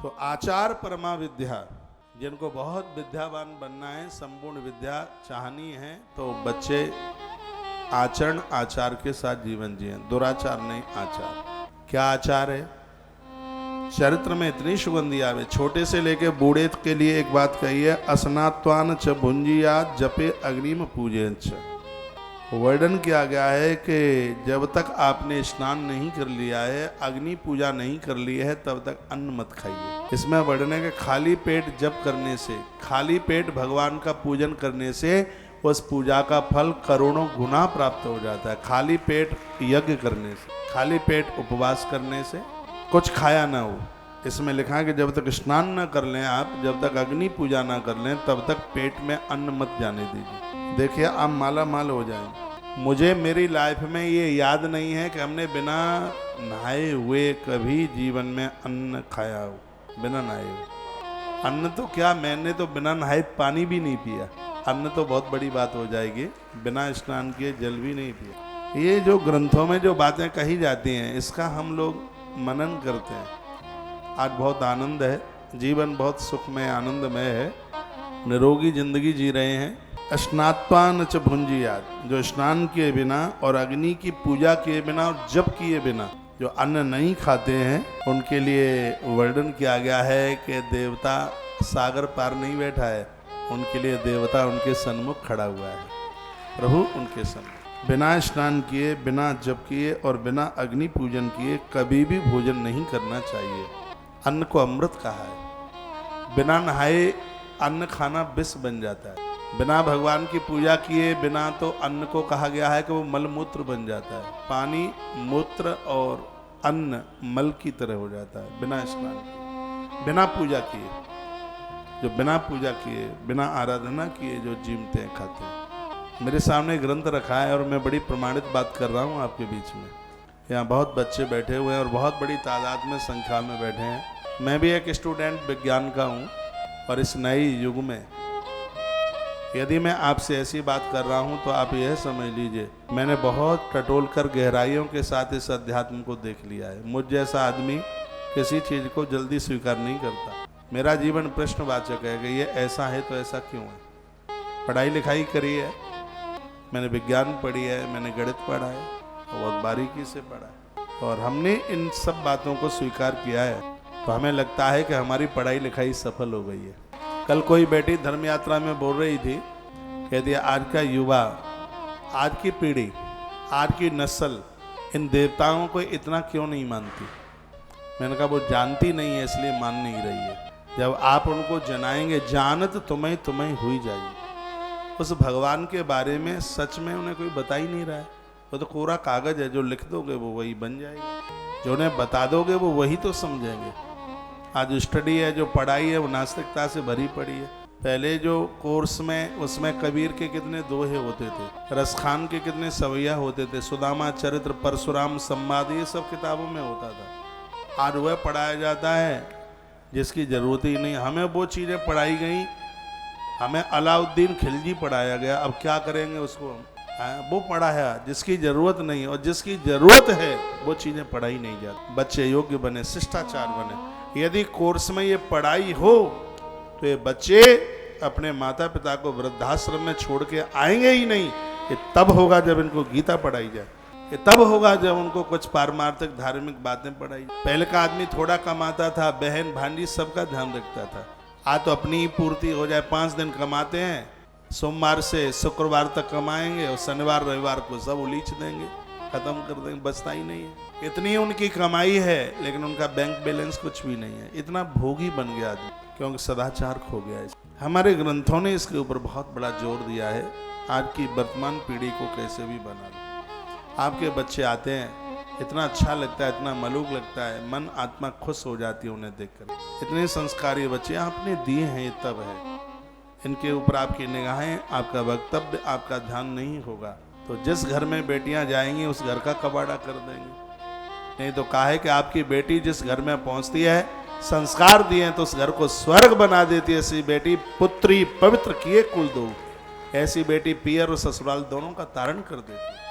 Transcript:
तो आचार परमा विद्या, जिनको बहुत विद्यावान बनना है, संपूर्ण विद्या चाहनी है, तो बच्चे आचरण आचार के साथ जीवन जिए, दुराचार नहीं, आचार। क्या आचार है? चरित्र में इतनी सुगंधी आवे, छोटे से लेके बूढ़े के लिए एक बात कही है, अस्नात्वान च भुंजियात जपे अग्निम पूजे च। वर्णन किया गया है कि जब तक आपने स्नान नहीं कर लिया है, अग्नि पूजा नहीं कर ली है, तब तक अन्न मत खाइए। इसमें वर्णन है कि खाली पेट जप करने से, खाली पेट भगवान का पूजन करने से उस पूजा का फल करोड़ों गुना प्राप्त हो जाता है। खाली पेट यज्ञ करने से, खाली पेट उपवास करने से, कुछ खाया ना हो। इसमें लिखा है कि जब तक स्नान न कर लें आप, जब तक अग्नि पूजा ना कर लें, तब तक पेट में अन्न मत जाने दीजिए। देखिए आप माला माल हो जाएंगे। मुझे मेरी लाइफ में ये याद नहीं है कि हमने बिना नहाए हुए कभी जीवन में अन्न खाया हो, बिना नहाए हुए। अन्न तो क्या, मैंने तो बिना नहाए पानी भी नहीं पिया। अन्न तो बहुत बड़ी बात हो जाएगी, बिना स्नान किए जल भी नहीं पिया। ये जो ग्रंथों में जो बातें कही जाती हैं, इसका हम लोग मनन करते हैं। आज बहुत आनंद है, जीवन बहुत सुखमय आनंदमय है, निरोगी जिंदगी जी रहे हैं। स्नात्वान च भुंजियात, जो स्नान किए बिना और अग्नि की पूजा किए बिना और जप किए बिना जो अन्न नहीं खाते हैं, उनके लिए वर्णन किया गया है कि देवता सागर पार नहीं बैठा है, उनके लिए देवता उनके सन्मुख खड़ा हुआ है। प्रभु उनके सन्मुख बिना स्नान किए, बिना जप किए और बिना अग्नि पूजन किए कभी भी भोजन नहीं करना चाहिए। अन्न को अमृत कहा है। बिना नहाए अन्न खाना विष बन जाता है। बिना भगवान की पूजा किए बिना तो अन्न को कहा गया है कि वो मलमूत्र बन जाता है। पानी, मूत्र और अन्न मल की तरह हो जाता है बिना स्नान किए, बिना पूजा किए। जो बिना पूजा किए, बिना आराधना किए जो जीवते हैं, खाते हैं। मेरे सामने ग्रंथ रखा है और मैं बड़ी प्रमाणित बात कर रहा हूँ आपके बीच में। यहाँ बहुत बच्चे बैठे हुए हैं और बहुत बड़ी तादाद में, संख्या में बैठे हैं। मैं भी एक स्टूडेंट विज्ञान का हूँ और इस नए युग में यदि मैं आपसे ऐसी बात कर रहा हूं तो आप यह समझ लीजिए मैंने बहुत टटोल कर गहराइयों के साथ इस अध्यात्म को देख लिया है। मुझ जैसा आदमी किसी चीज को जल्दी स्वीकार नहीं करता। मेरा जीवन प्रश्नवाचक है कि ये ऐसा है तो ऐसा क्यों है। पढ़ाई लिखाई करी है, मैंने विज्ञान पढ़ी है, मैंने गणित पढ़ा है, बहुत बारीकी से पढ़ा है, और हमने इन सब बातों को स्वीकार किया है तो हमें लगता है कि हमारी पढ़ाई लिखाई सफल हो गई है। कल कोई बेटी धर्म यात्रा में बोल रही थी, कहती है आज का युवा, आज की पीढ़ी, आज की नस्ल इन देवताओं को इतना क्यों नहीं मानती। मैंने कहा वो जानती नहीं है इसलिए मान नहीं रही है। जब आप उनको जनाएंगे, जानत तुम्हें तुम्हें हुई जाएगी। उस भगवान के बारे में सच में उन्हें कोई बता ही नहीं रहा है। वो तो कोरा कागज है, जो लिख दोगे वो वही बन जाएगा, जो उन्हें बता दोगे वो वही तो समझेंगे। आज स्टडी है, जो पढ़ाई है वो नास्तिकता से भरी पड़ी है। पहले जो कोर्स में, उसमें कबीर के कितने दोहे होते थे, रसखान के कितने सवैया होते थे, सुदामा चरित्र, परशुराम संवाद, ये सब किताबों में होता था। आज वह पढ़ाया जाता है जिसकी जरूरत ही नहीं। हमें वो चीज़ें पढ़ाई गई, हमें अलाउद्दीन खिलजी पढ़ाया गया, अब क्या करेंगे उसको। वो पढ़ाया जिसकी जरूरत नहीं, और जिसकी जरूरत है वो चीज़ें पढ़ाई नहीं जाती। बच्चे योग्य बने, शिष्टाचार बने। यदि कोर्स में ये पढ़ाई हो तो ये बच्चे अपने माता पिता को वृद्धाश्रम में छोड़ के आएंगे ही नहीं। ये तब होगा जब इनको गीता पढ़ाई जाए, ये तब होगा जब उनको कुछ पारमार्थिक धार्मिक बातें पढ़ाई। पहले का आदमी थोड़ा कमाता था, बहन भांजी सबका ध्यान रखता था। आज तो अपनी ही पूर्ति हो जाए, 5 दिन कमाते हैं, सोमवार से शुक्रवार तक कमाएंगे और शनिवार रविवार को सब उलीच देंगे, खत्म कर देंगे, बचता ही नहीं है। इतनी उनकी कमाई है लेकिन उनका बैंक बैलेंस कुछ भी नहीं है। इतना भोगी बन गया आदमी क्योंकि सदाचार खो गया है। हमारे ग्रंथों ने इसके ऊपर बहुत बड़ा जोर दिया है, आज की वर्तमान पीढ़ी को कैसे भी बना लो। आपके बच्चे आते हैं, इतना अच्छा लगता है, इतना मलूक लगता है, मन आत्मा खुश हो जाती है उन्हें देखकर। इतने संस्कारी बच्चे आपने दिए हैं, ये तब है। इनके ऊपर आपकी निगाहें, आपका वक्तव्य, आपका ध्यान नहीं होगा तो जिस घर में बेटियां जाएंगी उस घर का कबाड़ा कर देंगे। नहीं तो कहा है कि आपकी बेटी जिस घर में पहुंचती है, संस्कार दिए तो उस घर को स्वर्ग बना देती है। ऐसी बेटी पुत्री पवित्र किए कुल दो, ऐसी बेटी पियर और ससुराल दोनों का तारण कर देती है।